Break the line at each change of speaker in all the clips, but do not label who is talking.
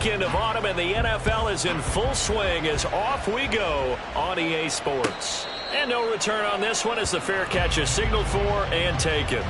weekend of autumn, and the NFL is in full swing as off we go on EA Sports. And no return on this one as the fair catch is signaled for and taken.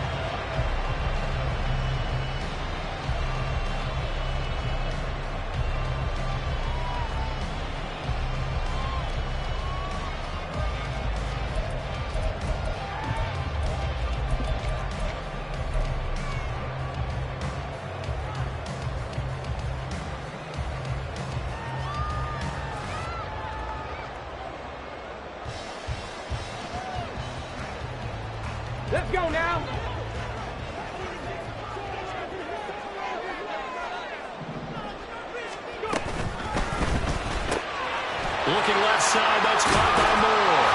Let's go now.
Looking left side, that's caught by Moore.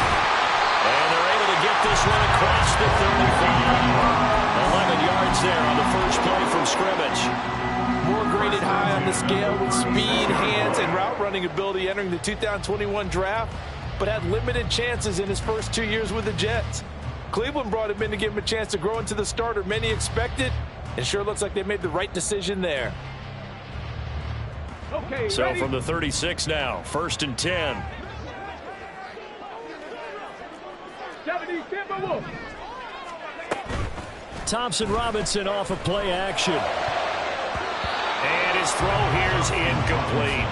And they're able to get this one across the 35. 11 yards there on the first play from scrimmage.
Moore graded high on the scale with speed, hands, and route running ability entering the 2021 draft, but had limited chances in his first 2 years with the Jets. Cleveland brought him in to give him a chance to grow into the starter many expected. It sure looks like they made the right decision there.
Okay,
so
ready?
From the 36 now, 1st and 10.
70, Timberwolves.
Thompson Robinson off of play action. And his throw here is incomplete.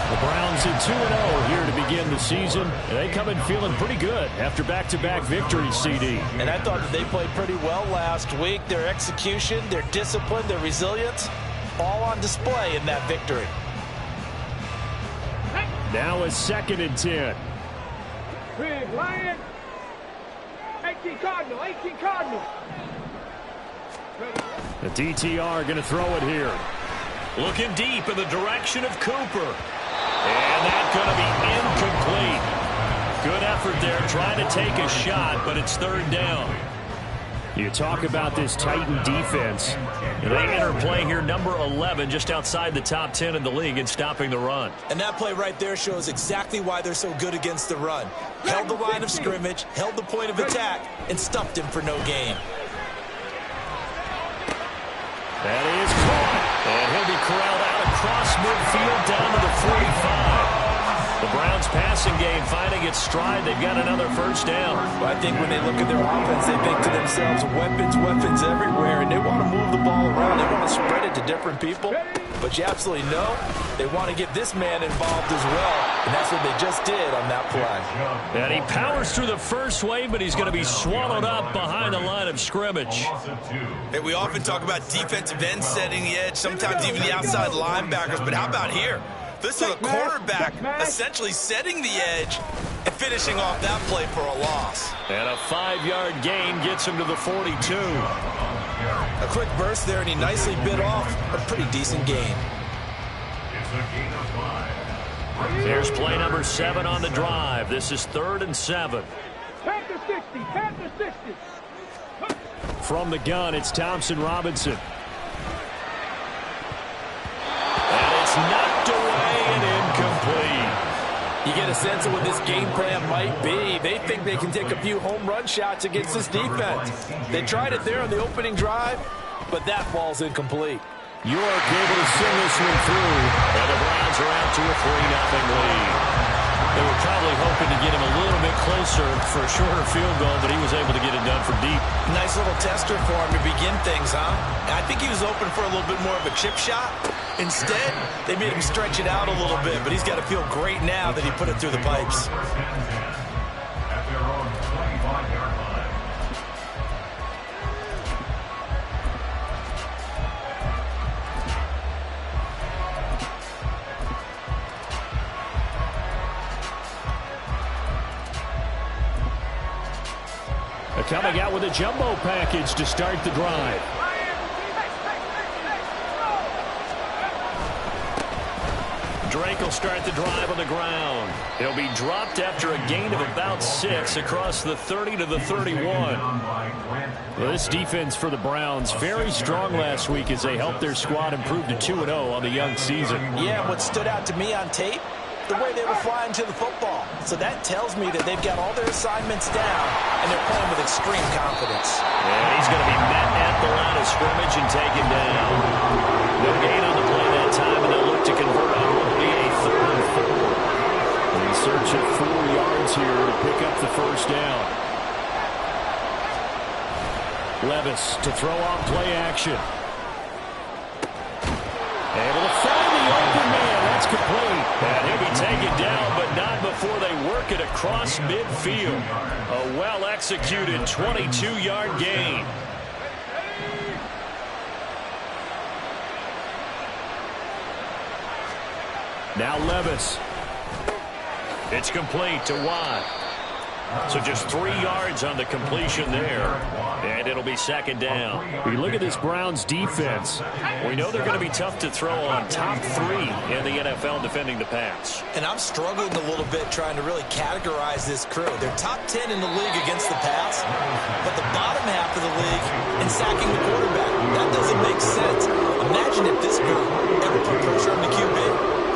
The Browns at 2-0 here to begin the season. And they come in feeling pretty good after back-to-back victories, CD.
And I thought that they played pretty well last week. Their execution, their discipline, their resilience, all on display in that victory.
Now a 2nd and 10.
Big Lion. 18 Cardinal, 18 Cardinal.
The DTR going to throw it here. Looking deep in the direction of Cooper. And that's going to be incomplete. Good effort there trying to take a shot, but it's 3rd down. You talk about this Titan defense. They enter play here number 11, just outside the top 10 in the league in stopping the run.
And that play right there shows exactly why they're so good against the run. Held the line of scrimmage, held the point of attack, and stuffed him for no gain.
That is caught. And he'll be corralled out across midfield down to the 45. The Browns passing game finding its stride. They've got another 1st down.
Well, I think when they look at their offense, they think to themselves, weapons everywhere, and they want to move the ball around. They want to spread it to different people. But you absolutely know they want to get this man involved as well, and that's what they just did on that play.
And he powers through the first wave, but he's going to be swallowed up behind the line of scrimmage.
Hey, we often talk about defensive ends setting the edge, sometimes even the outside linebackers, but how about here? This is a quarterback essentially setting the edge and finishing off that play for a loss.
And a 5-yard gain gets him to the 42.
A quick burst there, and he nicely bit off a pretty decent gain.
There's play number 7 on the drive. This is 3rd and 7.
Panther 60, Panther 60.
From the gun, it's Thompson Robinson. And it's knocked away and incomplete.
You get a sense of what this game plan might be. They think they can take a few home run shots against this defense. They tried it there on the opening drive, but that ball's incomplete.
York able to send this one through. And the Browns are out to a 3-0 lead. They were probably hoping to get him a little bit closer for a shorter field goal, but he was able to get it done from deep.
Nice little tester for him to begin things, huh? I think he was open for a little bit more of a chip shot. Instead, they made him stretch it out a little bit, but he's got to feel great now that he put it through the pipes.
Coming out with a jumbo package to start the drive. Drake will start the drive on the ground. He'll be dropped after a gain of about 6 across the 30 to the 31. Well, this defense for the Browns, very strong last week as they helped their squad improve to 2-0 on the young season.
Yeah, what stood out to me on tape, the way they were flying to the football. So that tells me that they've got all their assignments down, and they're playing with extreme confidence.
And he's going to be met at the line of scrimmage and taken down. No gain on the play that time, and they'll look to convert Levis to throw on play action. Able to find the open man. That's complete. And he'll be taken down, but not before they work it across midfield. A well-executed 22-yard gain. Now Levis. It's complete to Watt. So just 3 yards on the completion there. And it'll be second down. We look at this Browns defense. We know they're going to be tough to throw on. Top 3 in the NFL defending the pass.
And I'm struggling a little bit trying to really categorize this crew. They're top 10 in the league against the pass, but the bottom half of the league in sacking the quarterback. That doesn't make sense. Imagine if this group ever put pressure on the QB,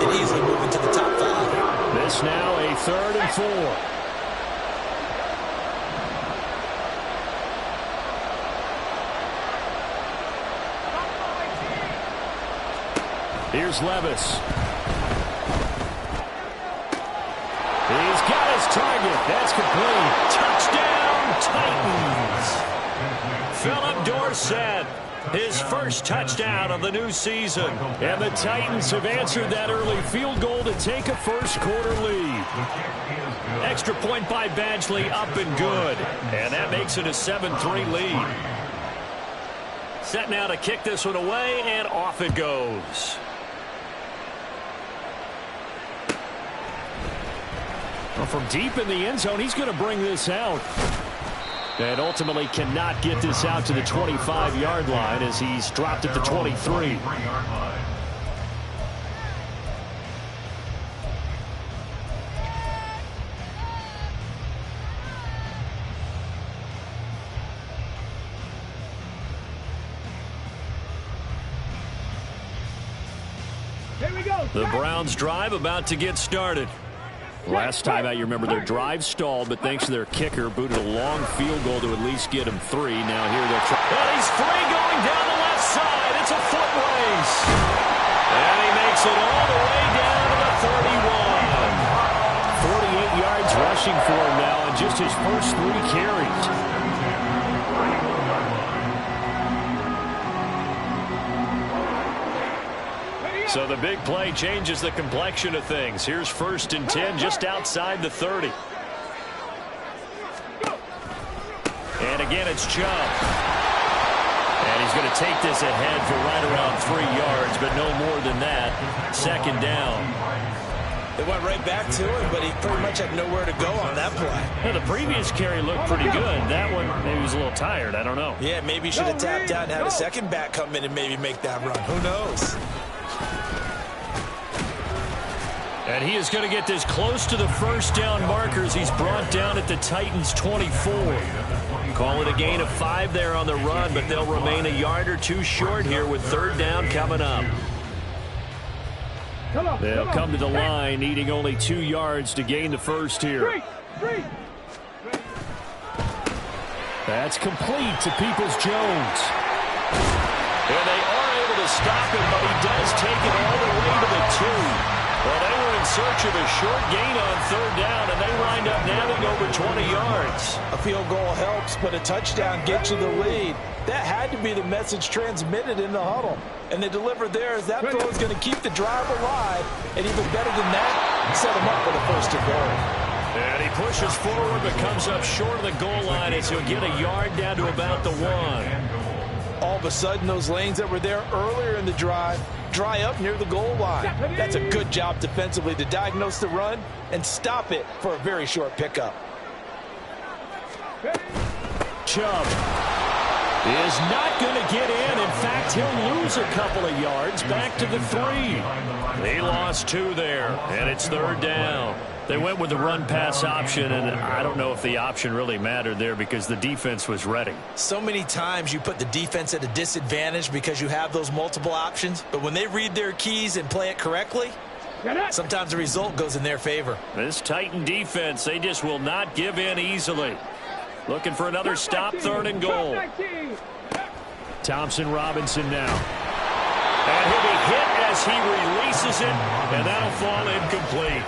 they'd easily move into the top 5.
This now a 3rd and 4. Here's Levis. He's got his target. That's complete. Touchdown, Titans. Philip Dorsett, his first touchdown of the new season. And the Titans have answered that early field goal to take a first-quarter lead. Extra point by Badgley, up and good. And that makes it a 7-3 lead. Set now to kick this one away, and off it goes. Well, from deep in the end zone, he's going to bring this out. And ultimately cannot get this out to the 25-yard line as he's dropped at the 23.
Here we go.
The Browns drive about to get started. Last time out, you remember their drive stalled, but thanks to their kicker, booted a long field goal to at least get him 3. Now here they'll try. And he's free going down the left side. It's a foot race. And he makes it all the way down to the 31. 48 yards rushing for him now in just his first 3 carries. So the big play changes the complexion of things. Here's 1st and 10 just outside the 30. And again, it's Chubb. And he's going to take this ahead for right around 3 yards, but no more than that. 2nd down.
They went right back to him, but he pretty much had nowhere to go on that play.
Well, the previous carry looked pretty good. That one, maybe he was a little tired. I don't know.
Yeah, maybe he should have tapped out and had a second back come in and maybe make that run. Who knows?
And he is going to get this close to the first down markers. He's brought down at the Titans' 24. Call it a gain of 5 there on the run, but they'll remain a yard or 2 short here with 3rd down coming up. They'll come to the line, needing only 2 yards to gain the first here. That's complete to Peoples-Jones. And they are able to stop him, but he does take it all the way to the 2. Well, they were in search of a short gain on 3rd down, and they wind up nabbing over 20 yards.
A field goal helps, but a touchdown gets you the lead. That had to be the message transmitted in the huddle. And they delivered theirs. That throw is going to keep the drive alive. And even better than that, set them up for the 1st and goal.
And he pushes forward, but comes up short of the goal line as he'll get a yard down to about the 1.
All of a sudden, those lanes that were there earlier in the drive dry up near the goal line. That's a good job defensively to diagnose the run and stop it for a very short pickup.
Chubb is not going to get in. In fact, he'll lose a couple of yards back to the 3. He lost 2 there, and it's 3rd down. They went with the run-pass option, and I don't know if the option really mattered there because the defense was ready.
So many times you put the defense at a disadvantage because you have those multiple options, but when they read their keys and play it correctly, sometimes the result goes in their favor.
This Titan defense, they just will not give in easily. Looking for another stop, 3rd and goal. Thompson Robinson now. And he'll be hit as he releases it, and that'll fall incomplete.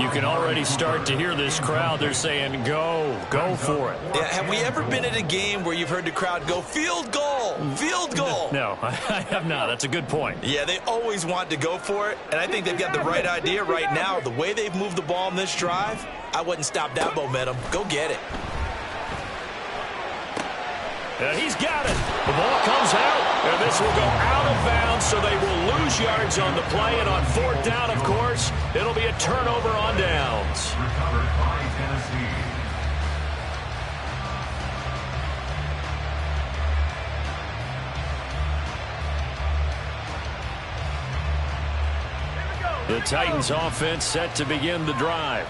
You can already start to hear this crowd. They're saying, go for it.
Yeah, have we ever been at a game where you've heard the crowd go, field goal, field goal?
No, I have not. That's a good point.
Yeah, they always want to go for it, and I think they've got the right idea right now. The way they've moved the ball in this drive, I wouldn't stop that momentum. Go get it.
And he's got it. The ball comes out, and this will go out of bounds, so they will lose yards on the play. And on fourth down, of course, it'll be a turnover on downs.
Recovered by Tennessee.
The Titans offense set to begin the drive.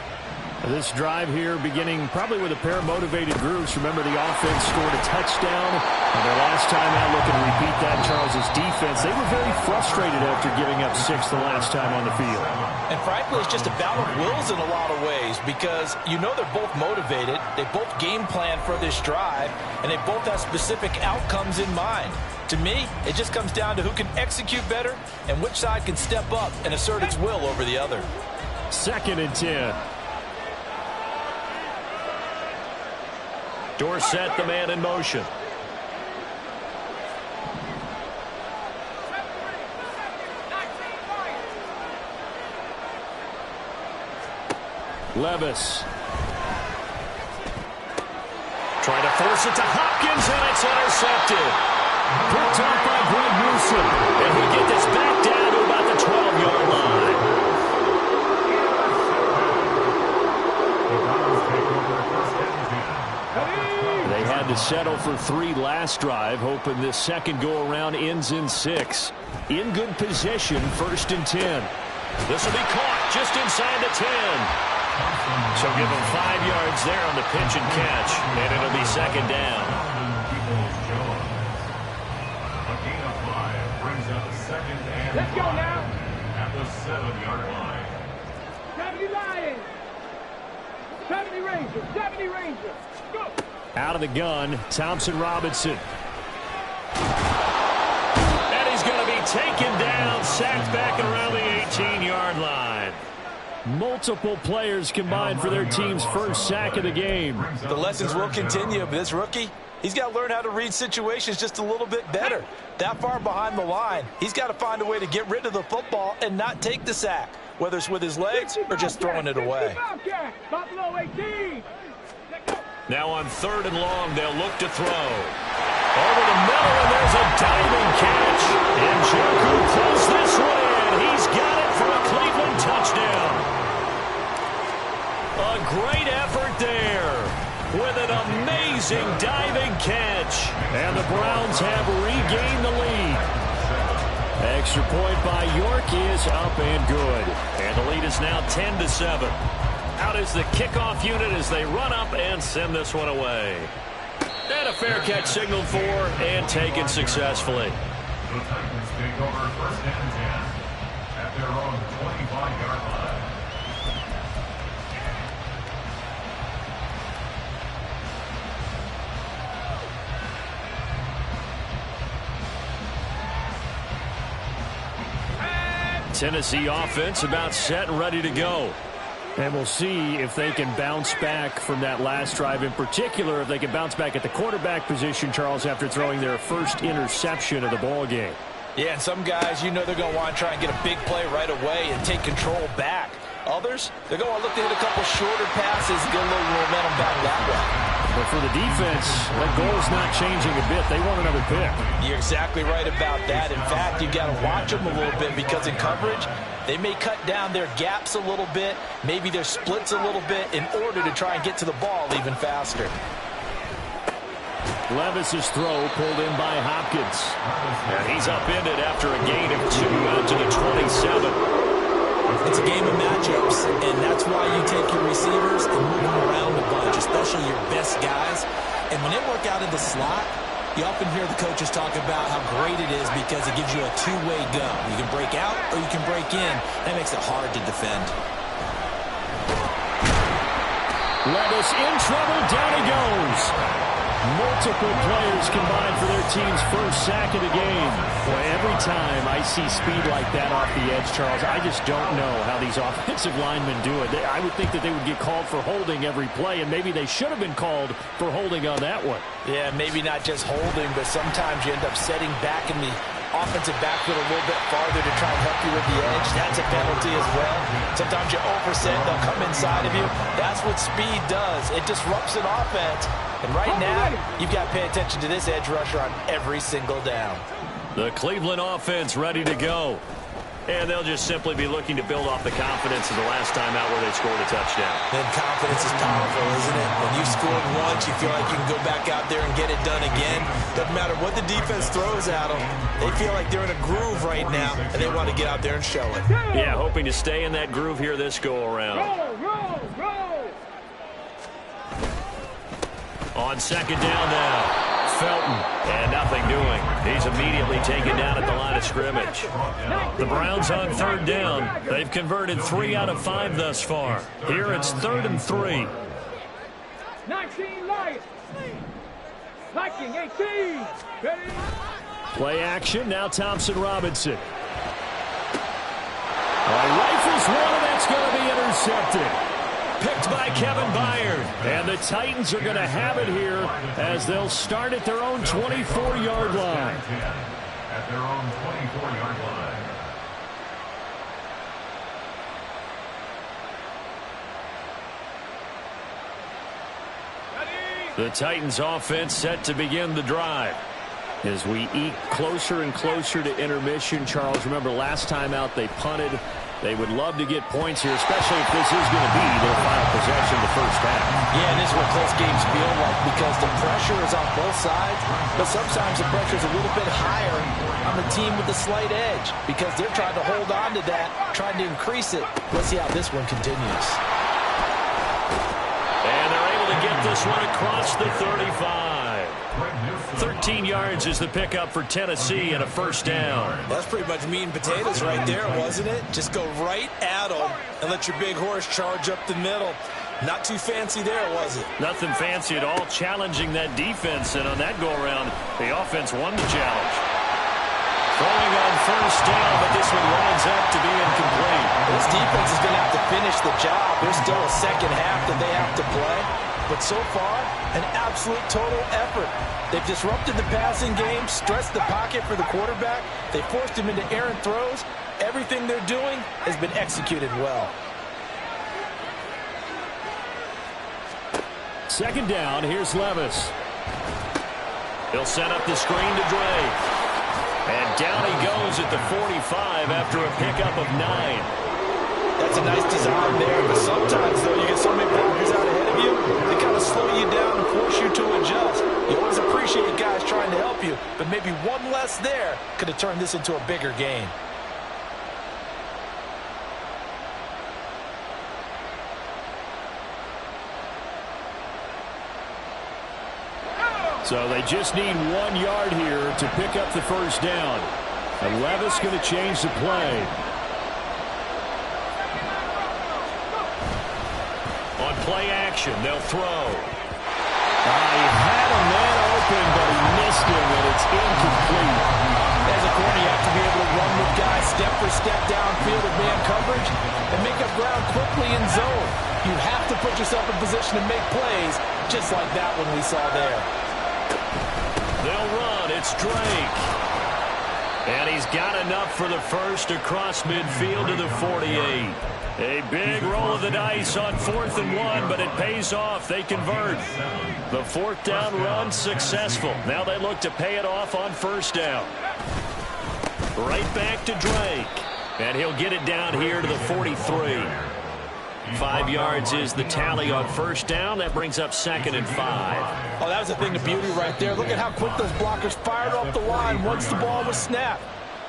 This drive here beginning probably with a pair of motivated groups. Remember, the offense scored a touchdown. And their last time out, looking to repeat that, Charles's defense, they were very frustrated after giving up 6 the last time on the field.
And frankly, it's just a battle of wills in a lot of ways because you know they're both motivated. They both game plan for this drive, and they both have specific outcomes in mind. To me, it just comes down to who can execute better and which side can step up and assert its will over the other.
2nd and 10. Dorsett, the man in motion. Levis. Trying to force it to Hopkins, and it's intercepted. Picked up by Greg Newsom. And we get this back down to about the 12-yard line. They had to settle for 3 last drive, hoping this second go-around ends in 6. In good position, 1st and 10. This will be caught just inside the 10. So give them 5 yards there on the pitch and catch, and it'll be 2nd down.
A gain of 5 brings up 2nd and 5.
Let's go now.
At the 7-yard line.
70 Lions. 70 Rangers. 70 Rangers. Go.
Out of the gun, Thompson Robinson. And he's going to be taken down, sacked back around the 18-yard line. Multiple players combined for their team's first sack of the game.
The lessons will continue, but this rookie, he's got to learn how to read situations just a little bit better. That far behind the line, he's got to find a way to get rid of the football and not take the sack, whether it's with his legs or just throwing it away.
Buffalo 18.
Now on 3rd and long, they'll look to throw. Over the middle, and there's a diving catch. And Njoku pulls this one in. He's got it for a Cleveland touchdown. A great effort there with an amazing diving catch. And the Browns have regained the lead. Extra point by York is up and good. And the lead is now 10-7. Out is the kickoff unit as they run up and send this one away. And a fair catch signaled for and taken successfully.
The Titans take over 1st and 10 at their own 25-yard line.
Tennessee offense about set and ready to go.
And we'll see if they can bounce back from that last drive, in particular, if they can bounce back at the quarterback position, Charles, after throwing their first interception of the ball game.
Yeah, and some guys, you know they're going to want to try and get a big play right away and take control back. Others, they're going to look to hit a couple shorter passes and get a little momentum back that way.
But for the defense, that goal's not changing a bit. They want another pick.
You're exactly right about that. In fact, you've got to watch them a little bit because in coverage, they may cut down their gaps a little bit, maybe their splits a little bit in order to try and get to the ball even faster.
Levis's throw pulled in by Hopkins. And he's upended after a gain of 2 out to the 27.
It's a game of matchups, and that's why you take your receivers and move them around a bunch, especially your best guys. And when they work out of the slot, you often hear the coaches talk about how great it is because it gives you a two-way go. You can break out or you can break in. That makes it hard to defend.
Levis in trouble. Down he goes.
Multiple players combined for their team's first sack of the game. Boy, every time I see speed like that off the edge, Charles, I just don't know how these offensive linemen do it. I would think that they would get called for holding every play, and maybe they should have been called for holding on that one.
Yeah, maybe not just holding, but sometimes you end up setting back in the offensive backfield a little bit farther to try and help you with the edge. That's a penalty as well. Sometimes you overset, they'll come inside of you. That's what speed does. It disrupts an offense. And right now, you've got to pay attention to this edge rusher on every single down.
The Cleveland offense ready to go. And they'll just simply be looking to build off the confidence of the last time out where they scored a touchdown.
And confidence is powerful, isn't it? When you scored once, you feel like you can go back out there and get it done again. Doesn't matter what the defense throws at them. They feel like they're in a groove right now, and they want to get out there and show it.
Yeah, hoping to stay in that groove here this go-around.
Roll.
On second down now. Felton, and nothing doing. He's immediately taken down at the line of scrimmage. The Browns on third down. They've converted 3 out of 5 thus far. Here it's 3rd and 3.
19 Lions. Liking 18. Ready?
Play action, now Thompson Robinson. Rifles one, and that's going to be intercepted. Picked by Kevin Byard. And the Titans are going to have it here as they'll start at their own 24-yard line.
At their own 24-yard line.
The Titans offense set to begin the drive.
As we eke closer and closer to intermission, Charles, remember last time out they punted. They would love to get points here, especially if this is going to be their final possession of the first half.
Yeah, and this is what close games feel like because the pressure is on both sides, but sometimes the pressure is a little bit higher on the team with the slight edge because they're trying to hold on to that, trying to increase it. Let's see how this one continues.
And they're able to get this one across the 35. 13 yards is the pickup for Tennessee and a first down.
That's pretty much meat and potatoes right there, wasn't it? Just go right at them and let your big horse charge up the middle. Not too fancy there, was it?
Nothing fancy at all, challenging that defense, and on that go-around, the offense won the challenge. Throwing on first down, but this one winds up to be incomplete.
This defense is going to have to finish the job. There's still a second half that they have to play. But so far, an absolute total effort. They've disrupted the passing game, stretched the pocket for the quarterback. They forced him into errant throws. Everything they're doing has been executed well.
Second down, here's Levis.
He'll set up the screen to Drake. And down he goes at the 45 after a pickup of 9.
That's a nice design there, but sometimes, though, you get so many blockers out ahead of you, they kind of slow you down and force you to adjust. You always appreciate guys trying to help you, but maybe one less there could have turned this into a bigger game.
So they just need 1 yard here to pick up the first down. And Levis going to change the play.
On play action, they'll throw.
He had a man open, but he missed him, and it's incomplete.
As a corner, you have to be able to run with guys step for step downfield of man coverage and make up ground quickly in zone. You have to put yourself in position to make plays, just like that one we saw there.
They'll run. It's Drake. And he's got enough for the first across midfield to the 48. A big roll of the dice on 4th and 1, but it pays off. They convert. The 4th down run successful. Now they look to pay it off on first down. Right back to Drake. And he'll get it down here to the 43. 5 yards is the tally on first down. That brings up 2nd and 5.
Oh, that was a thing of beauty right there. Look at how quick those blockers fired off the line once the ball was snapped.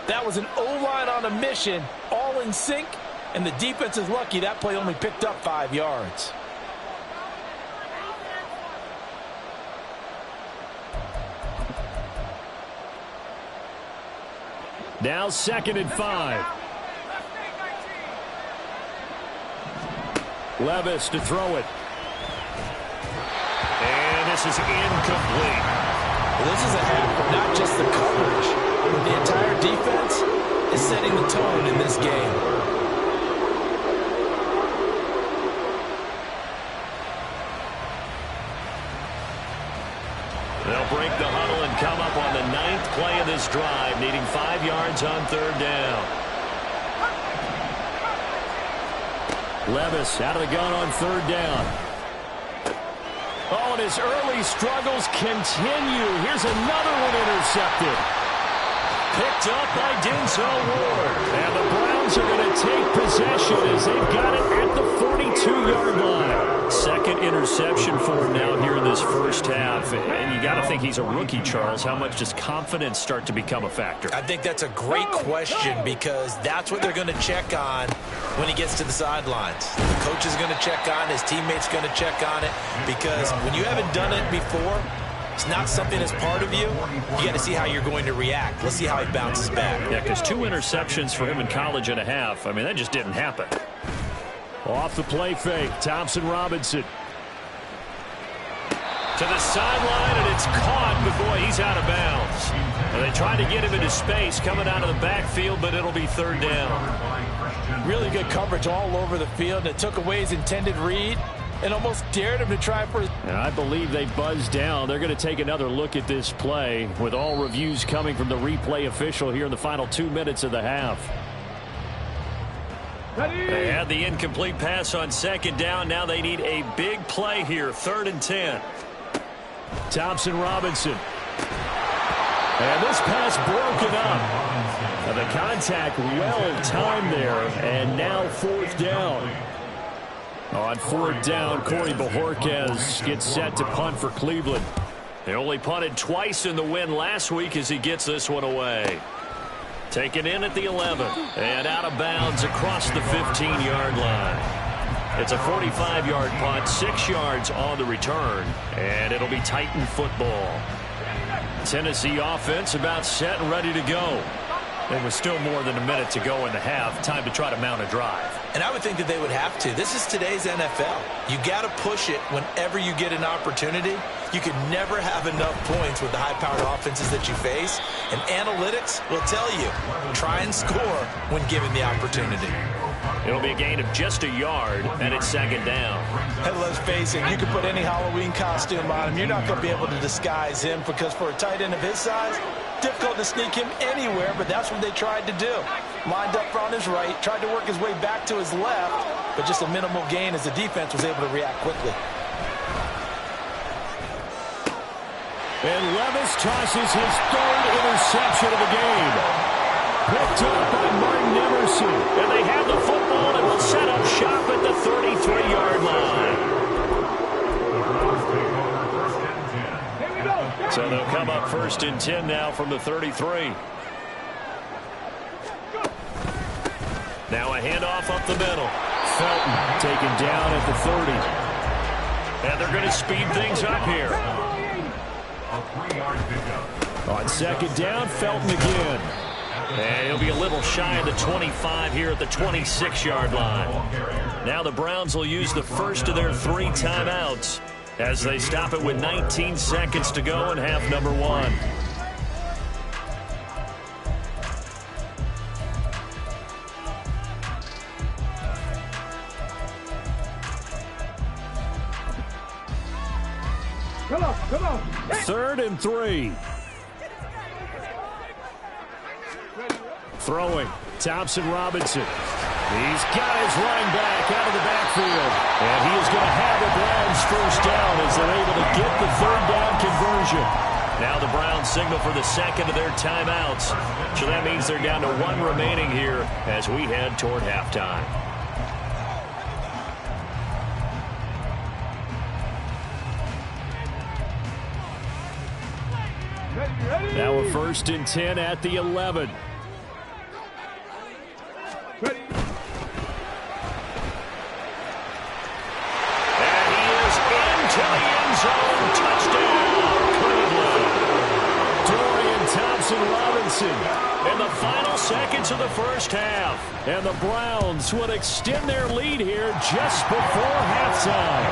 That was an O-line on a mission, all in sync. And the defense is lucky that play only picked up 5 yards.
Now 2nd and 5. Levis to throw it.
And pass is incomplete.
Well, this is a half of not just the coverage, but the entire defense is setting the tone in this game.
They'll break the huddle and come up on the 9th play of this drive, needing 5 yards on 3rd down. Levis out of the gun on 3rd down. Oh, and his early struggles continue. Here's another one intercepted. Picked up by Denzel Ward. And the Browns are going to take possession as they've got it at the 42-yard line. Second interception for him now here in this first half. And you got to think he's a rookie, Charles. How much does confidence start to become a factor?
I think that's a great question because that's what they're going to check on when he gets to the sidelines. The coach is going to check on, his teammates going to check on it, because when you haven't done it before, it's not something that's part of you. You got to see how you're going to react. Let's see how he bounces back.
Yeah, because 2 interceptions for him in college and a half. I mean, that just didn't happen.
Off the play fake, Thompson Robinson.
To the sideline, and it's caught, but boy, he's out of bounds. Well, they tried to get him into space coming out of the backfield, but it'll be 3rd down.
Really good coverage all over the field. It took away his intended read and almost dared him to try for his...
And I believe they buzzed down. They're going to take another look at this play with all reviews coming from the replay official here in the final 2 minutes of the half.
They had the incomplete pass on 2nd down. Now they need a big play here, 3rd and 10.
Thompson Robinson. And this pass broken up. And the contact well timed there. And now 4th down. On 4th down, Corey Bojorquez gets set to punt for Cleveland.
They only punted twice in the win last week as he gets this one away. Taken in at the 11 and out of bounds across the 15-yard line. It's a 45-yard punt, 6 yards on the return, and it'll be Titan football. Tennessee offense about set and ready to go. There was still more than a minute to go in the half. Time to try to mount a drive.
And I would think that they would have to. This is today's NFL. You got to push it whenever you get an opportunity. You can never have enough points with the high-powered offenses that you face. And analytics will tell you, try and score when given the opportunity.
It'll be a gain of just a yard, and it's 2nd down.
And let's face it, you can put any Halloween costume on him. You're not going to be able to disguise him because for a tight end of his size, difficult to sneak him anywhere, but that's what they tried to do. Lined up on his right, tried to work his way back to his left, but just a minimal gain as the defense was able to react quickly.
And Levis tosses his 3rd interception of the game. Picked up by Martin Emerson.
And they have the football and will set up shop at the 33-yard line. So they'll come up 1st and 10 now from the 33. Now a handoff up the middle.
Felton taken down at the 30.
And they're going to speed things up here.
On 2nd down, Felton again.
And he'll be a little shy of the 25 here at the 26-yard line. Now the Browns will use the first of their 3 timeouts as they stop it with 19 seconds to go in half number 1.
Come on, come on.
3rd and 3. Throwing, Thompson Robinson. He's got his running back out of the backfield. And he is going to have the Browns 1st down as they're able to get the 3rd down conversion.
Now the Browns signal for the 2nd of their timeouts. So that means they're down to 1 remaining here as we head toward halftime.
Now a 1st and 10 at the 11.
Ready.
And he is into the end zone. Touchdown, Cleveland.
Dorian Thompson-Robinson
In the final seconds of the first half.
And the Browns would extend their lead here just before halftime.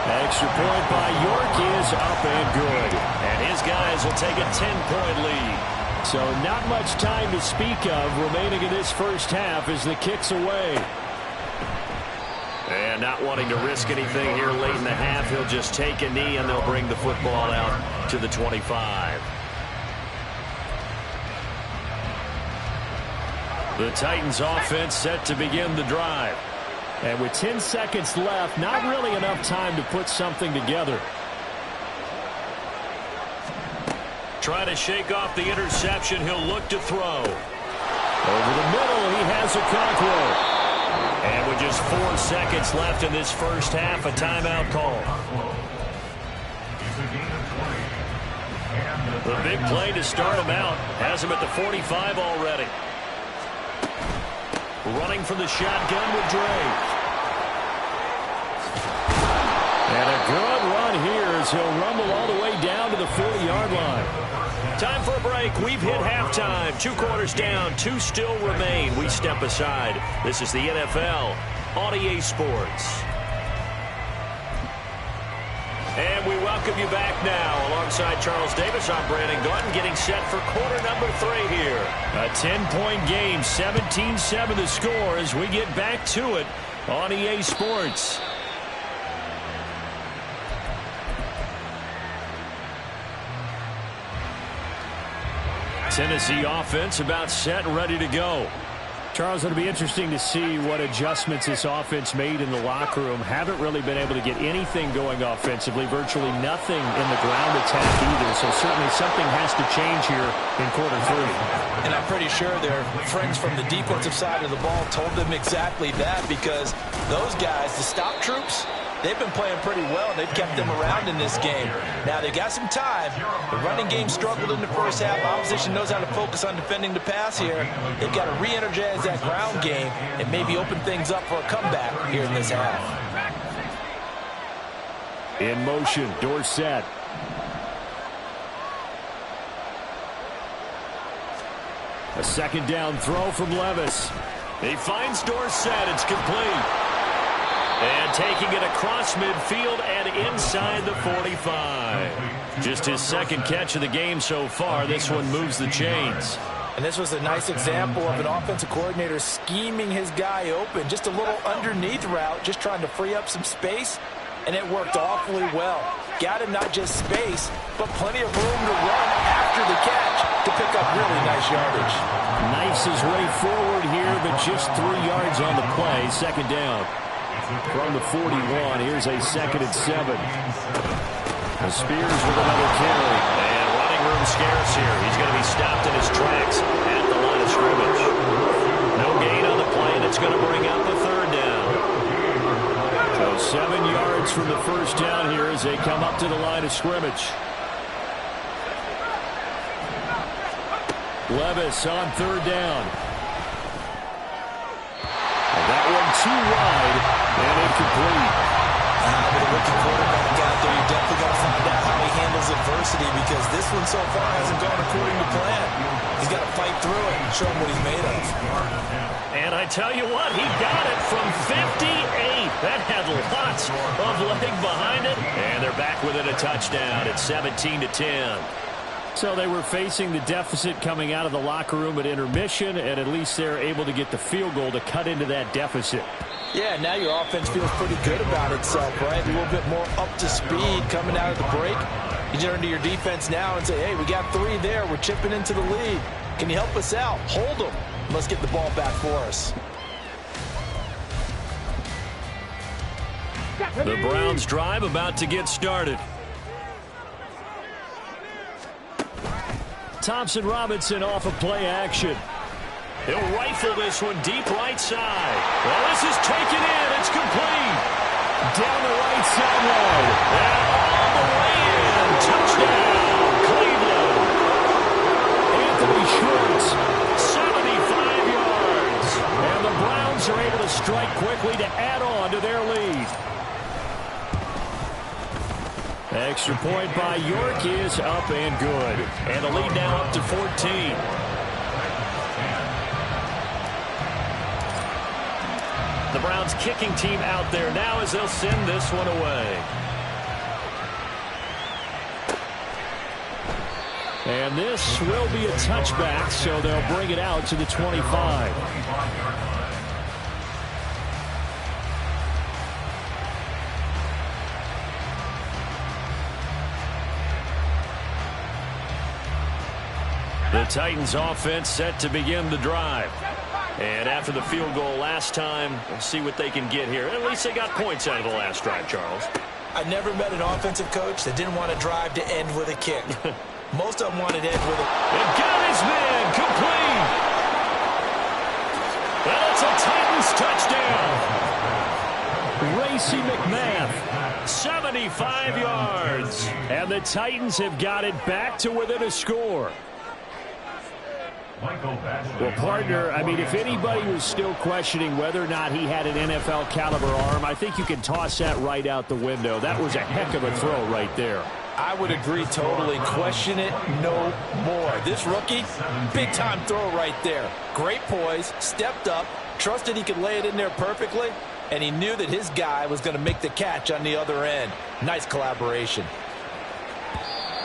Extra point by York is up and good.
And his guys will take a 10-point lead.
So not much time to speak of remaining in this first half as the kick's away.
And not wanting to risk anything here late in the half, he'll just take a knee and they'll bring the football out to the 25. The Titans offense set to begin the drive.
And with 10 seconds left, not really enough time to put something together.
Trying to shake off the interception, he'll look to throw.
Over the middle, he has a Conqueror.
And with just 4 seconds left in this first half, a timeout call. The big play to start him out has him at the 45 already. Running from the shotgun with Dre.
And a good run here as he'll rumble all the way down to the 40-yard line.
Time for a break. We've hit halftime. 2 quarters down. 2 still remain. We step aside. This is the NFL on EA Sports. And we welcome you back now. Alongside Charles Davis, I'm Brandon Gordon, getting set for quarter number 3 here.
A 10-point game, 17-7 the score as we get back to it on EA Sports. Tennessee offense about set and ready to go. Charles, it'll be interesting to see what adjustments this offense made in the locker room. Haven't really been able to get anything going offensively, virtually nothing in the ground attack either. So certainly something has to change here in quarter 3.
And I'm pretty sure their friends from the defensive side of the ball told them exactly that, because those guys, the stop troops, they've been playing pretty well. They've kept them around in this game. Now, they got some time. The running game struggled in the first half. Opposition knows how to focus on defending the pass here. They've got to re-energize that ground game and maybe open things up for a comeback here in this half.
In motion, Dorsett. A second down throw from Levis.
He finds Dorsett. It's complete. And taking it across midfield and inside the 45. Just his second catch of the game so far. This one moves the chains.
And this was a nice example of an offensive coordinator scheming his guy open. Just a little underneath route, just trying to free up some space. And it worked awfully well. Got him not just space, but plenty of room to run after the catch to pick up really nice yardage.
Knifes his way forward here, but just 3 yards on the play. Second down. From the 41, here's a 2nd and 7. Spears with another carry.
And running room scarce here. He's going to be stopped in his tracks at the line of scrimmage. No gain on the play, and it's going to bring up the 3rd down.
So 7 yards from the first down here as they come up to the line of scrimmage. Levis on 3rd down. And that one too wide and incomplete.
With a rookie quarterback out there, you definitely got to find out how he handles adversity, because this one so far hasn't gone according to plan. He's got to fight through it and show him what he's made of.
And I tell you what, he got it from 58. That had lots of leg behind it. And they're back within a touchdown. It's 17-10.
So they were facing the deficit coming out of the locker room at intermission, and at least they're able to get the field goal to cut into that deficit.
Yeah, now your offense feels pretty good about itself, right? A little bit more up to speed coming out of the break. You turn to your defense now and say, hey, we got 3 there. We're chipping into the lead. Can you help us out? Hold them. Let's get the ball back for us.
The Browns drive about to get started.
Thompson Robinson off of play action.
He'll rifle this one deep right side. Well, this is taken in. It's complete.
Down the right sideline.
And all the way in. Touchdown, Cleveland.
Anthony Schwartz.
75 yards.
And the Browns are able to strike quickly to add on to their lead. Extra point by York is up and good.
And the lead now up to 14. The Browns kicking team out there now as they'll send this one away.
And this will be a touchback, so they'll bring it out to the 25.
The Titans offense set to begin the drive. And after the field goal last time, we'll see what they can get here. At least they got points out of the last drive, Charles.
I never met an offensive coach that didn't want to drive to end with a kick. Most of them wanted to end with a...
And got his man complete. Well, it's a Titans touchdown.
Racy McMath, 75 yards. And the Titans have got it back to within a score. Well, partner, I mean, if anybody was still questioning whether or not he had an NFL caliber arm, I think you can toss that right out the window. That was a heck of a throw right there.
I would agree totally. Question it no more. This rookie, big-time throw right there. Great poise, stepped up, trusted he could lay it in there perfectly, and he knew that his guy was going to make the catch on the other end. Nice collaboration.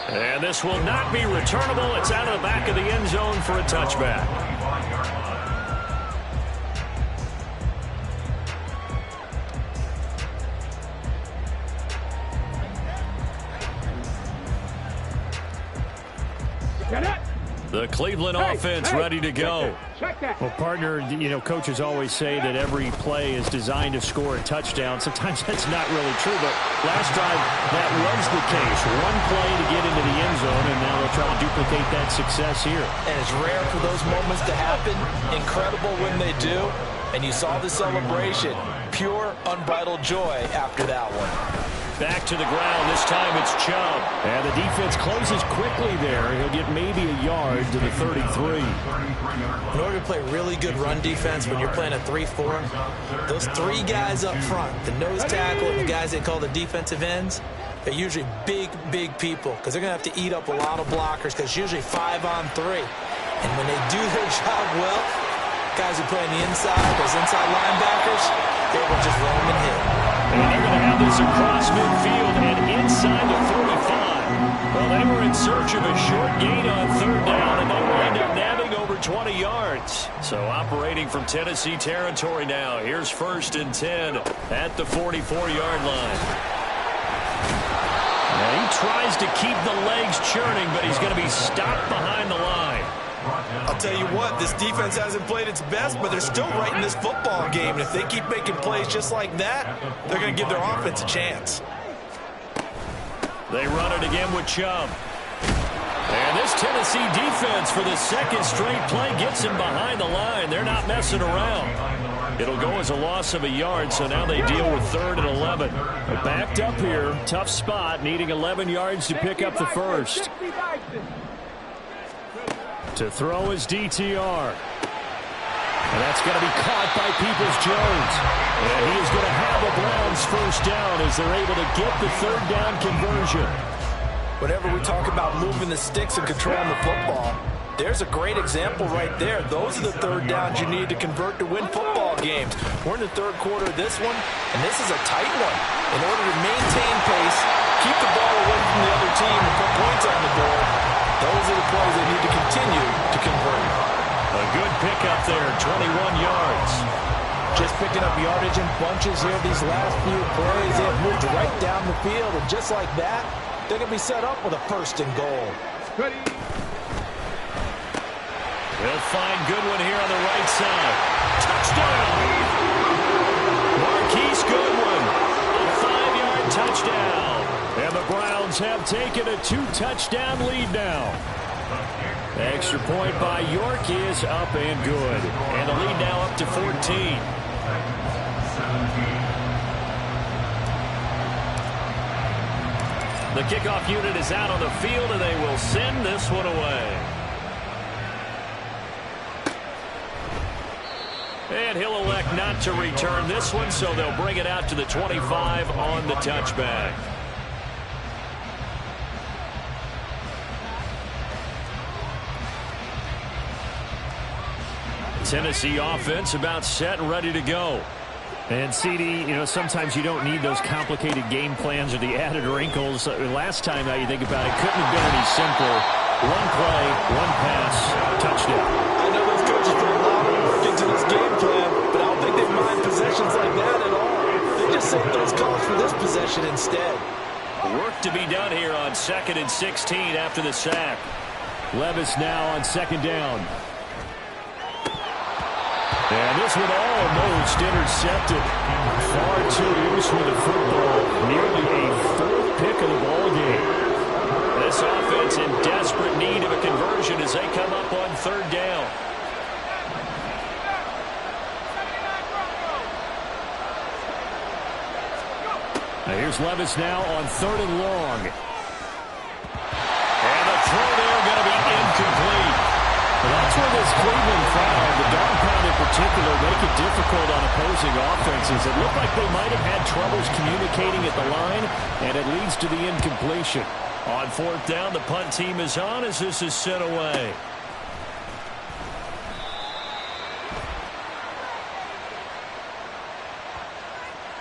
And this will not be returnable. It's out of the back of the end zone for a touchback. The Cleveland offense ready to go.
Well, partner, you know, coaches always say that every play is designed to score a touchdown. Sometimes that's not really true, but last drive, that was the case. One play to get into the end zone, and now they'll try to duplicate that success here.
And it's rare for those moments to happen. Incredible when they do. And you saw the celebration. Pure, unbridled joy after that one.
Back to the ground. This time it's Chubb.
And the defense closes quickly there. He'll get maybe a yard to the 33.
In order to play really good run defense when you're playing a 3-4, those three guys up front, the nose tackle and the guys they call the defensive ends, they're usually big, big people because they're going to have to eat up a lot of blockers because it's usually 5-on-3. And when they do their job well, guys who play on the inside, those inside linebackers, they will just roam and hit.
And they're going to have this across midfield and inside the 45. Well, they were in search of a short gain on third down, and they wind up nabbing over 20 yards. So operating from Tennessee territory now. Here's 1st and 10 at the 44-yard line. Now he tries to keep the legs churning, but he's going to be stopped behind the line.
I'll tell you what, this defense hasn't played its best, but they're still right in this football game. And if they keep making plays just like that, they're going to give their offense a chance.
They run it again with Chubb. And this Tennessee defense for the second straight play gets him behind the line. They're not messing around. It'll go as a loss of a yard, so now they deal with 3rd and 11. They're backed up here, tough spot, needing 11 yards to pick up the first. To throw is DTR. And that's going to be caught by Peoples-Jones. And he is going to have a Browns first down as they're able to get the 3rd down conversion.
Whenever we talk about moving the sticks and controlling the football, there's a great example right there. Those are the 3rd downs you need to convert to win football games. We're in the 3rd quarter of this one, and this is a tight one. In order to maintain pace, keep the ball away from the other team, and put points on the board, those are the plays they need to continue to convert.
A good pickup there, 21 yards.
Just picking up yardage in bunches here these last few plays. They have moved right down the field, and just like that, they're going to be set up with a 1st and goal.
They'll find Goodwin here on the right side. Touchdown! Marquise Goodwin, a 5-yard touchdown. And the Browns have taken a 2-touchdown lead now. Extra point by York is up and good. And the lead now up to 14. The kickoff unit is out on the field, and they will send this one away. And he'll elect not to return this one, so they'll bring it out to the 25 on the touchback. Tennessee offense about set and ready to go.
And CD, you know, sometimes you don't need those complicated game plans or the added wrinkles. Last time, now you think about it, couldn't have been any simpler One play, one pass, touchdown.
I know those coaches put a lot of work into this game plan, but I don't think they mind possessions like that at all. They just save those calls for this possession instead.
Work to be done here on 2nd and 16 after the sack.
Levis now on 2nd down. And this one almost intercepted. Far too loose with the football. Nearly a 4th pick of the ball game.
This offense in desperate need of a conversion as they come up on 3rd down.
Now here's Levis now on 3rd and long.
And the throw there going to be incomplete.
Well, that's where this Cleveland crowd, the dog pound in particular, make it difficult on opposing offenses. It looked like they might have had troubles communicating at the line, and it leads to the incompletion.
On 4th down, the punt team is on as this is sent away.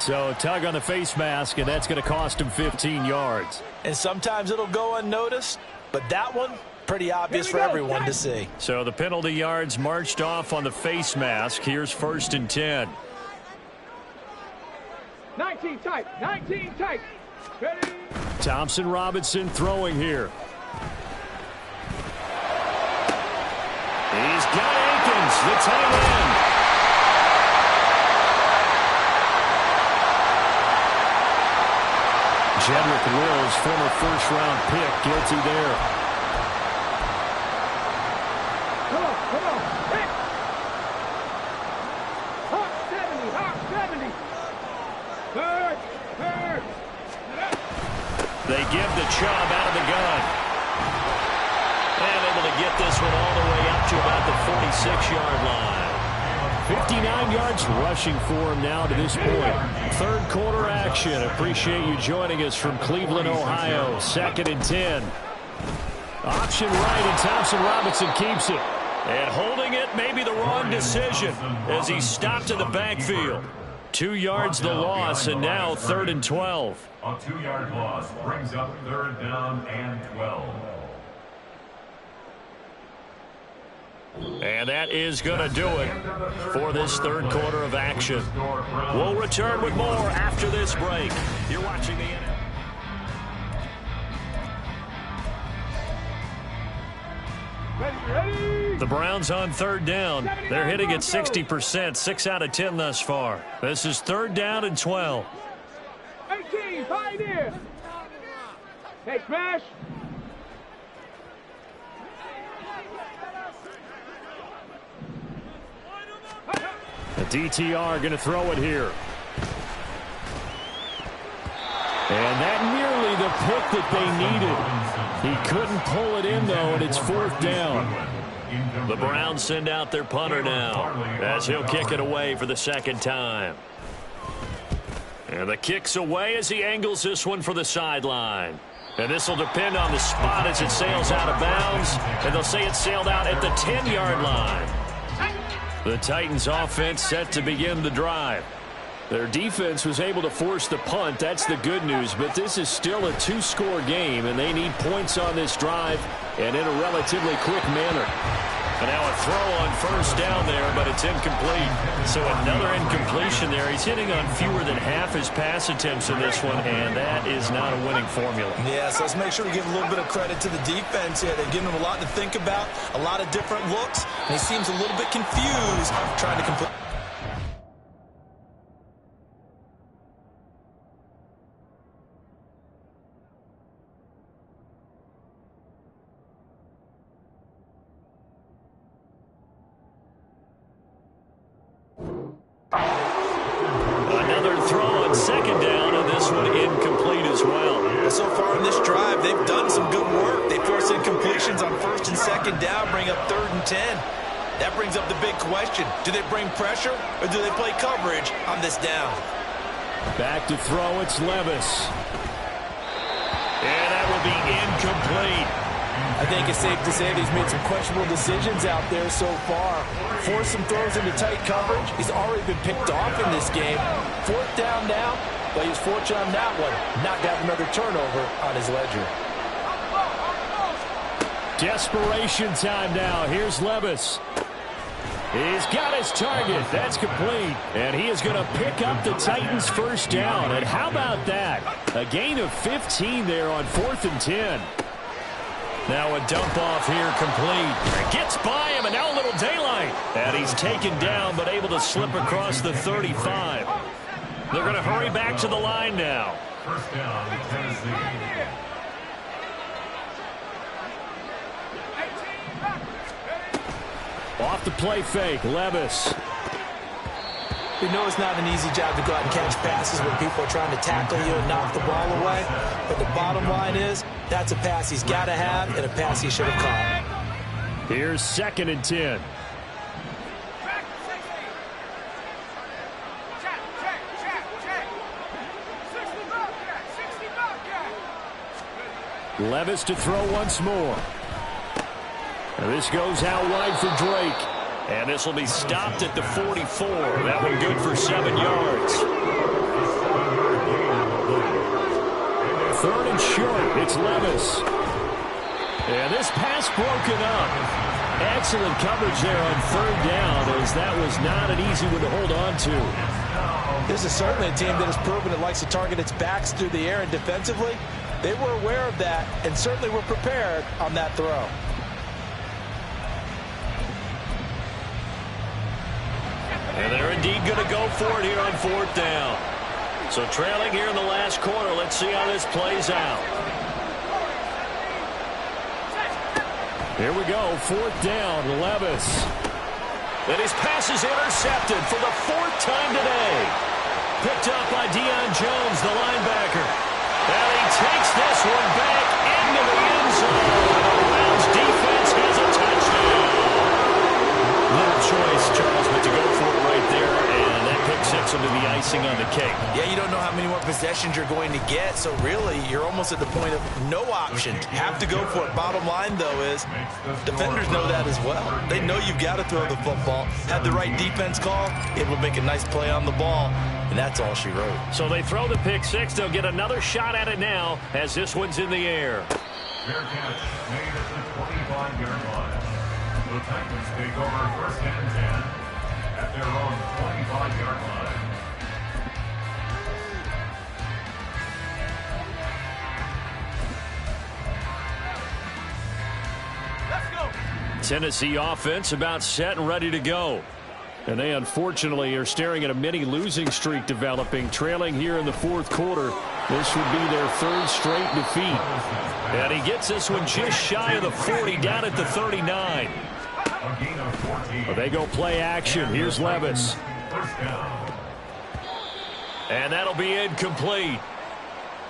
So a tug on the face mask, and that's going to cost him 15 yards.
And sometimes it'll go unnoticed, but that one, pretty obvious for everyone to see.
So the penalty yards marched off on the face mask. Here's 1st and 10.
19 tight. 19 tight. Ready?
Thompson Robinson throwing here.
He's got Akins, the tight end.
Jedrick Wills, former 1st-round pick, guilty there.
Come on. Hit. Hawk 70. Third.
They give the Chubb out of the gun. And able to get this one all the way up to about the 46-yard line.
59 yards rushing for him now to this point. 3rd quarter action. Appreciate you joining us from Cleveland, Ohio. 2nd and 10. Option right, and Thompson Robinson keeps it.
And holding it may be the wrong decision as he stopped in the backfield. 2 yards the loss, and now 3rd and 12.
A 2-yard loss brings up 3rd down and 12.
And that is going to do it for this 3rd quarter of action. We'll return with more after this break. You're watching the NFL.
Ready?
The Browns on 3rd down. They're hitting at 60%, 6 out of 10 thus far. This is 3rd down and 12.
18, pioneer. Hey, smash.
The DTR going to throw it here. And that nearly the pick that they needed. He couldn't pull it in, though, and it's 4th down.
The Browns send out their punter now as he'll kick it away for the 2nd time. And the kick's away as he angles this one for the sideline. And this will depend on the spot as it sails out of bounds. And they'll say it sailed out at the 10-yard line. The Titans offense set to begin the drive.
Their defense was able to force the punt. That's the good news. But this is still a 2-score game, and they need points on this drive and in a relatively quick manner.
And now a throw on 1st down there, but it's incomplete. So another incompletion there. He's hitting on fewer than half his pass attempts in this one, and that is not a winning formula.
Yes, let's make sure we give a little bit of credit to the defense here. They're giving him a lot to think about, a lot of different looks, and he seems a little bit confused trying to complete.
Another throw on 2nd down, and this one incomplete as well.
So far in this drive, they've done some good work. They force incompletions on 1st and 2nd down, bring up 3rd and 10. That brings up the big question. Do they bring pressure, or do they play coverage on this down?
Back to throw, it's Levis.
And that will be incomplete.
I think it's safe to say that he's made some questionable decisions out there so far. Forced some throws into tight coverage. He's already been picked off in this game. 4th down now, but he's fortunate on that one. Not to have another turnover on his ledger.
Desperation time now. Here's Levis. He's got his target. That's complete. And he is going to pick up the Titans' first down. And how about that? A gain of 15 there on 4th and 10.
Now a dump off here complete. Gets by him, and now a little daylight. And he's taken down, but able to slip across the 35. They're going to hurry back to the line now.
First down, Tennessee.
Off the play fake, Levis.
We know it's not an easy job to go out and catch passes when people are trying to tackle you and knock the ball away. But the bottom line is, that's a pass he's got to have and a pass he should have caught.
Here's 2nd and 10. Levis to throw once more. And this goes out wide for Drake.
And this will be stopped at the 44. That one good for 7 yards.
3rd and short. It's Levis. And this pass broken up. Excellent coverage there on 3rd down, as that was not an easy one to hold on to.
This is certainly a team that has proven it likes to target its backs through the air, and defensively, they were aware of that and certainly were prepared on that throw.
And they're indeed going to go for it here on 4th down. So trailing here in the last quarter. Let's see how this plays out.
Here we go. 4th down, Levis.
And his pass is intercepted for the 4th time today. Picked up by Deion Jones, the linebacker. And he takes this one back into the end zone. The Browns defense has a touchdown. Little choice, Charles, but to go for it right there, and that pick six will be the icing on the cake.
Yeah, you don't know how many more possessions you're going to get, so really you're almost at the point of no option. Have to go for it. Bottom line, though, is defenders know that as well. They know you've got to throw the football. Have the right defense call, able to make a nice play on the ball, and that's all she wrote.
So they throw the pick six. They'll get another shot at it now as this one's in the air.
Fair catch made at the 25-yard line. The Titans take over 1st and 10 at their own 25-yard line.
Tennessee offense about set and ready to go.
And they unfortunately are staring at a mini losing streak developing, trailing here in the 4th quarter. This would be their 3rd straight defeat.
And he gets this one just shy of the 40, down at the 39.
Well, they go play action. Here's Levis.
And that'll be incomplete.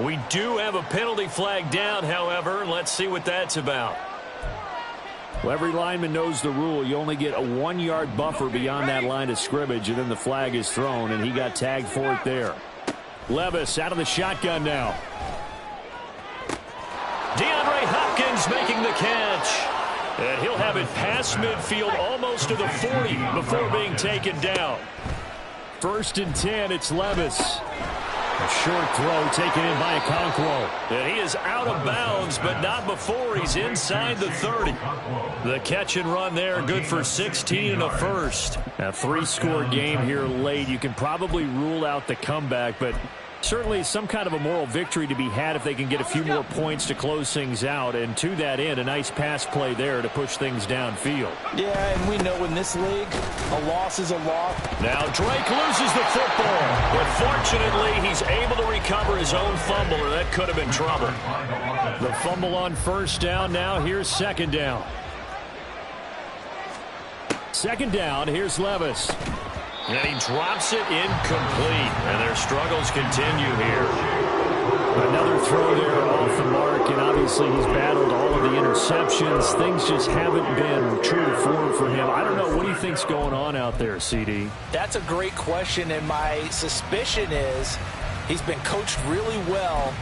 We do have a penalty flag down, however. Let's see what that's about.
Well, every lineman knows the rule. You only get a 1-yard buffer beyond that line of scrimmage, and then the flag is thrown, and he got tagged for it there. Levis out of the shotgun now.
DeAndre Hopkins making the catch. And he'll have it past midfield almost to the 40 before being taken down.
1st and 10, it's Levis. A short throw taken in by Okonkwo.
And he is out of bounds, but not before he's inside the 30. The catch and run there, good for 16 and a first.
A 3-score game here late. You can probably rule out the comeback, but certainly some kind of a moral victory to be had if they can get a few more points to close things out. And to that end, a nice pass play there to push things downfield.
Yeah, and we know in this league, a loss is a loss.
Now Drake loses the football, but fortunately he's able to recover his own fumble, or that could have been trouble.
The fumble on 1st down. Now here's 2nd down. 2nd down, here's Levis.
And he drops it incomplete. And their struggles continue here.
Another throw there off the mark, and obviously he's battled all of the interceptions. Things just haven't been true to form for him. I don't know. What do you think's going on out there, CD?
That's a great question, and my suspicion is he's been coached really well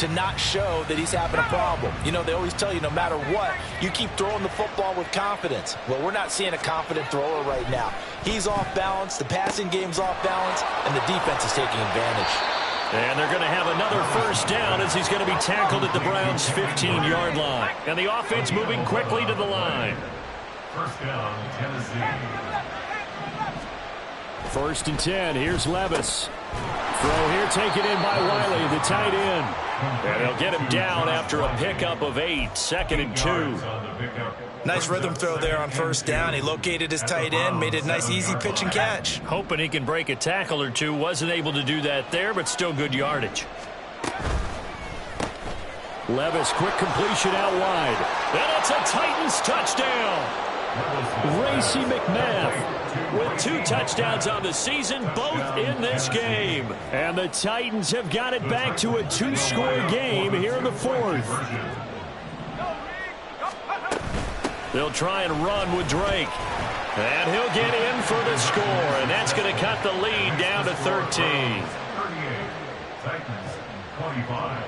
to not show that he's having a problem. You know, they always tell you no matter what, you keep throwing the football with confidence. Well, we're not seeing a confident thrower right now. He's off balance, the passing game's off balance, and the defense is taking advantage.
And they're going to have another first down as he's going to be tackled at the Browns' 15-yard line. And the offense moving quickly to the line.
First down, Tennessee.
1st and 10. Here's Levis. Throw here taken in by Wiley, the tight end.
And they'll get him down after a pickup of 8. 2nd and 2.
Nice rhythm throw there on first down. He located his tight end, made it a nice easy pitch and catch.
Hoping he can break a tackle or two. Wasn't able to do that there, but still good yardage.
Levis, quick completion out wide.
And it's a Titans touchdown.
Racy McMath
with 2 touchdowns on the season, both in this game.
And the Titans have got it back to a 2-score game here in the 4th.
They'll try and run with Drake. And he'll get in for the score, and that's going to cut the lead down to 13.
38, Titans, 25.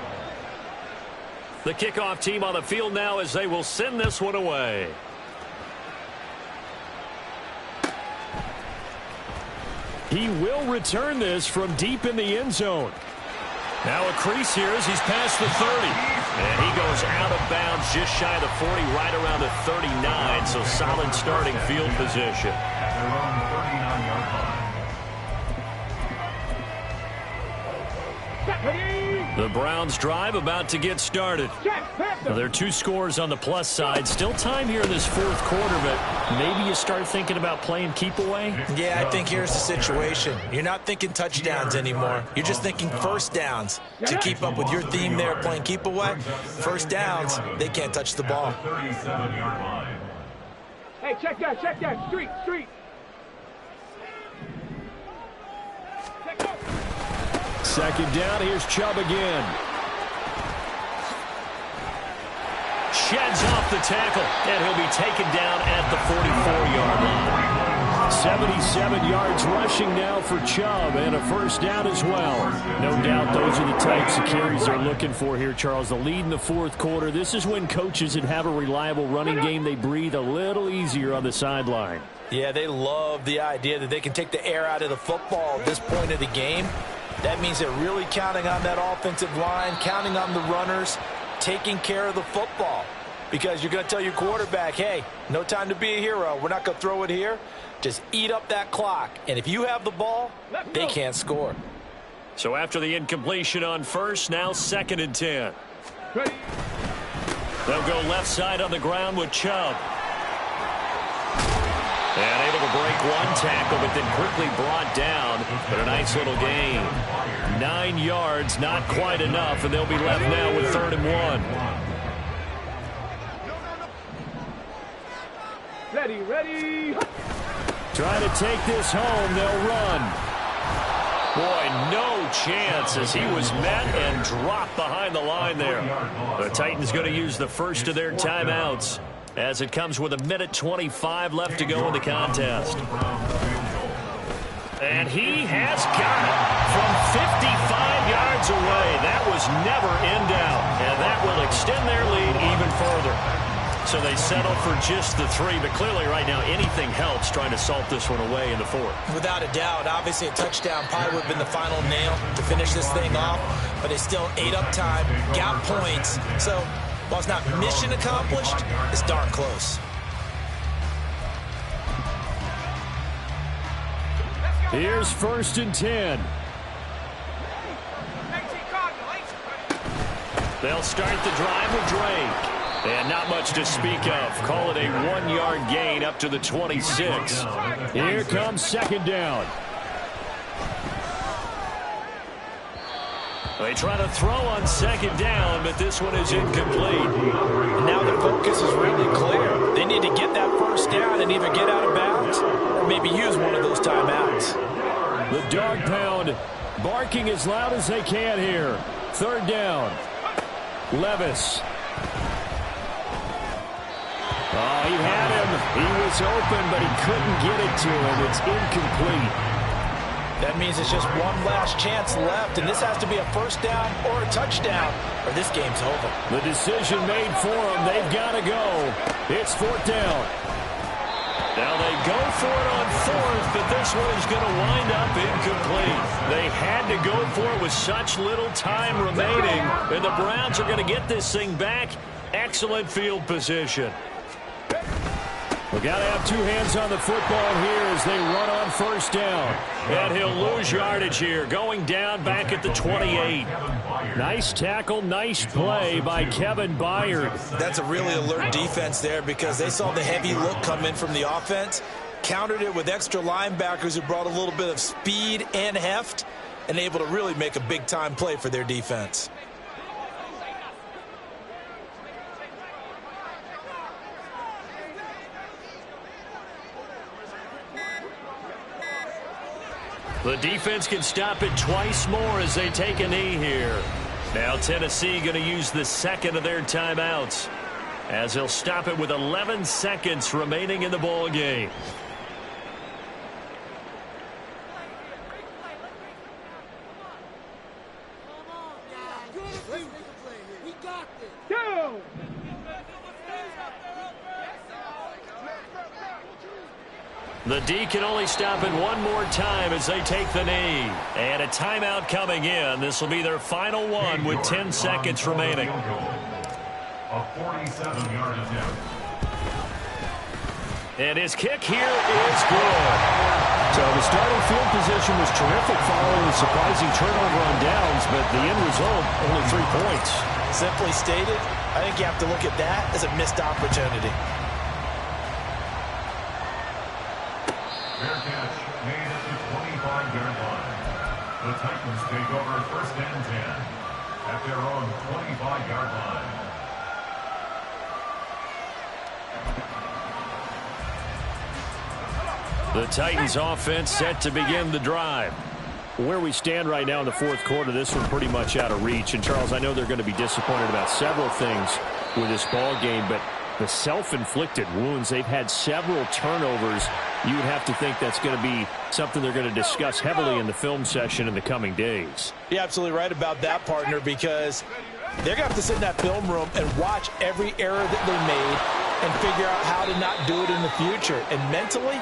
The kickoff team on the field now as they will send this one away.
He will return this from deep in the end zone.
Now a crease here as he's past the 30. And he goes out of bounds just shy of the 40, right around the 39. So solid starting field position.
At their own 39-yard line.
The Browns drive about to get started. Now, there are 2 scores on the plus side. Still time here in this 4th quarter, but maybe you start thinking about playing keep away?
Yeah, I think here's the situation. You're not thinking touchdowns anymore. You're just thinking first downs. To keep up with your theme there, playing keep away, first downs, they can't touch the ball.
37-yard line.
Hey, check that, street.
Second down, here's Chubb again.
Sheds off the tackle, and he'll be taken down at the 44-yard line.
77 yards rushing now for Chubb, and a first down as well. No doubt those are the types of carries they're looking for here, Charles. The lead in the 4th quarter. This is when coaches that have a reliable running game, they breathe a little easier on the sideline.
Yeah, they love the idea that they can take the air out of the football at this point of the game. That means they're really counting on that offensive line, counting on the runners, taking care of the football. Because you're going to tell your quarterback, hey, no time to be a hero. We're not going to throw it here. Just eat up that clock. And if you have the ball, they can't score.
So after the incompletion on first, now 2nd and 10.
Ready.
They'll go left side on the ground with Chubb. And able to break one tackle, but then quickly brought down. But a nice little gain. 9 yards, not quite enough, and they'll be left now with 3rd and 1.
Ready.
Trying to take this home, they'll run.
Boy, no chance as he was met and dropped behind the line there. The Titans going to use the first of their timeouts as it comes with 1:25 left to go in the contest. And he has got it from 55 yards away. That was never in doubt, and that will extend their lead even further. So they settle for just the 3, but clearly right now anything helps trying to salt this one away in the 4th.
Without a doubt, obviously a touchdown probably would have been the final nail to finish this thing off, but they still ate up time, got points. So while it's not mission accomplished, it's darn close.
Here's 1st and 10.
They'll start the drive with Drake. And not much to speak of. Call it a 1-yard gain up to the 26.
Here comes 2nd down.
They try to throw on 2nd down, but this one is incomplete.
And now the focus is really clear. They need to get that first down and either get out of bounds or maybe use one of those timeouts.
The dog pound barking as loud as they can here. 3rd down. Levis. Oh, he had him. He was open, but he couldn't get it to him. It's incomplete.
That means it's just one last chance left, and this has to be a first down or a touchdown, or this game's over.
The decision made for them. They've got to go. It's 4th down.
Now they go for it on fourth, but this one is going to wind up incomplete. They had to go for it with such little time remaining, and the Browns are going to get this thing back. Excellent field position. We got to have two hands on the football here as they run on first down. And he'll lose yardage here, going down back at the 28. Nice tackle, nice play by Kevin Byard.
That's a really alert defense there because they saw the heavy look come in from the offense, countered it with extra linebackers who brought a little bit of speed and heft, and able to really make a big-time play for their defense.
The defense can stop it twice more as they take a knee here. Now Tennessee going to use the second of their timeouts as they'll stop it with 11 seconds remaining in the ball game. The D can only stop it one more time as they take the knee. And a timeout coming in. This will be their final one with 10 seconds remaining.
A 47-yard attempt.
And his kick here is good.
So the starting field position was terrific following the surprising turnover on downs, but the end result, only 3 points.
Simply stated, I think you have to look at that as a missed opportunity.
Fair catch made at the 25-yard line. The Titans take over first and 10 at their own 25-yard line.
The Titans offense set to begin the drive.
Where we stand right now in the fourth quarter, this one pretty much out of reach. And, Charles, I know they're going to be disappointed about several things with this ball game, but the self-inflicted wounds, they've had several turnovers. You would have to think that's going to be something they're going to discuss heavily in the film session in the coming days.
You're absolutely right about that, partner, because they're going to have to sit in that film room and watch every error that they made and figure out how to not do it in the future. And mentally,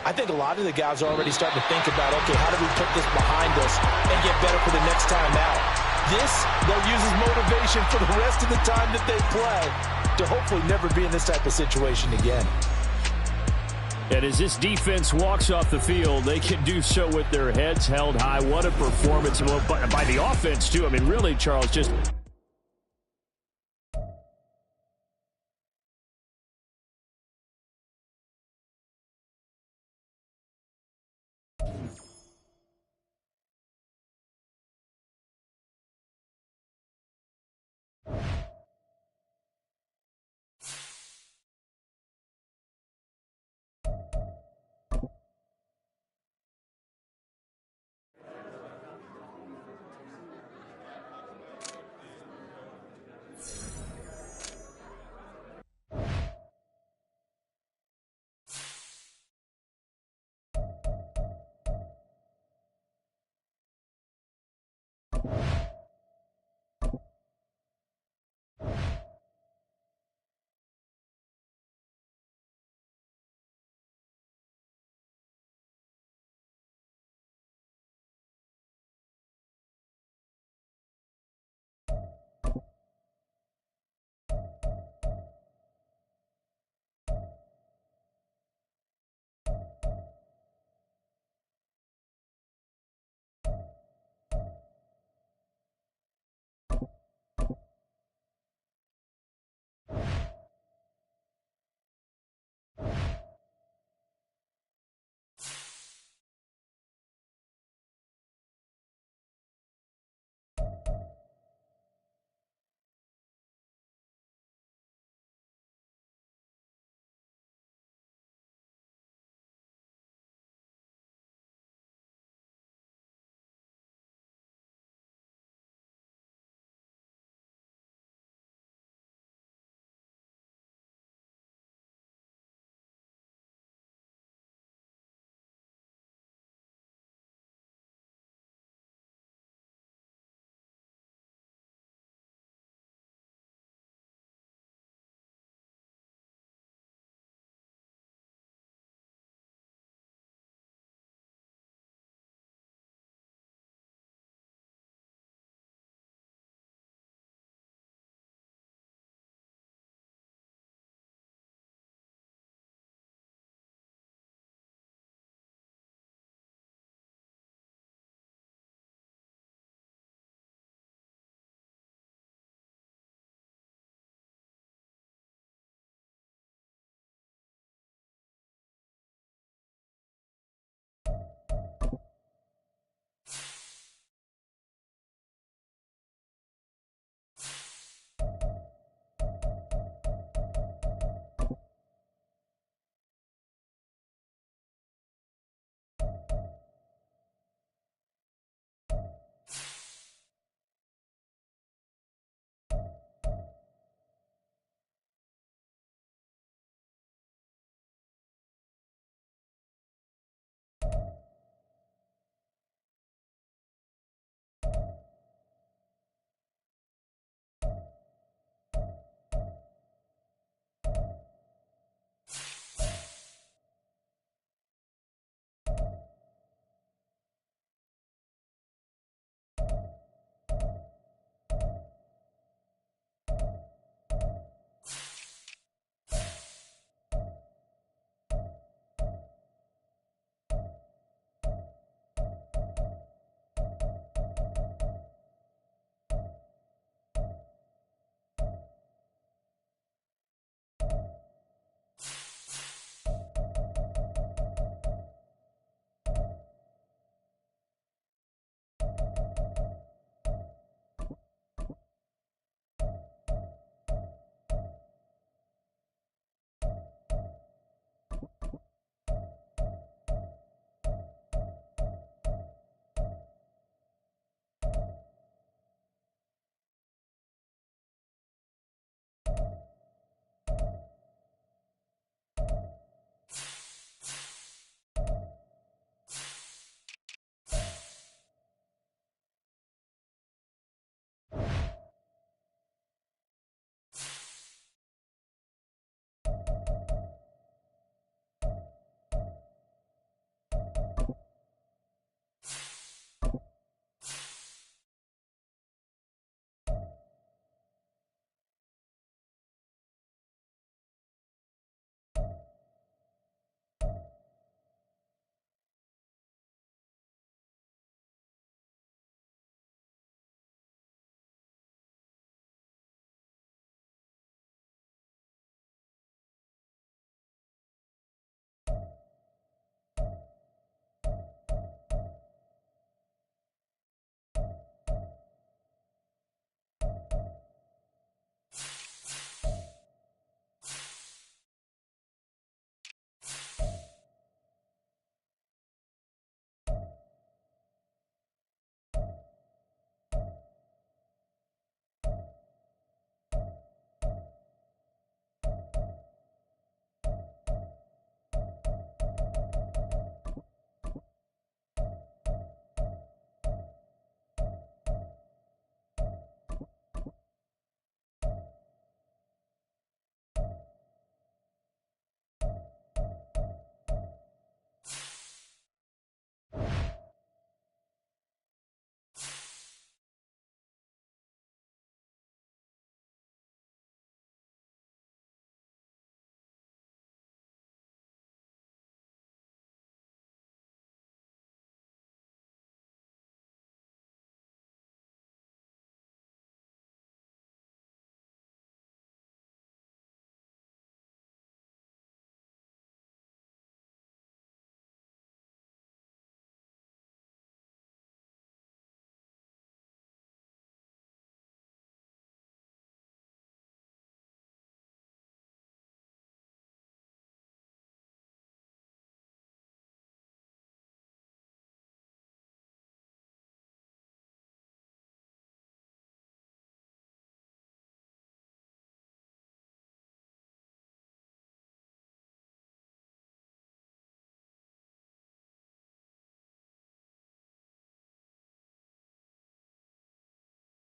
I think a lot of the guys are already starting to think about, okay, how do we put this behind us and get better for the next time out? This, they'll use as motivation for the rest of the time that they play to hopefully never be in this type of situation again.
And as this defense walks off the field, they can do so with their heads held high. What a performance by the offense, too. I mean, really, Charles, just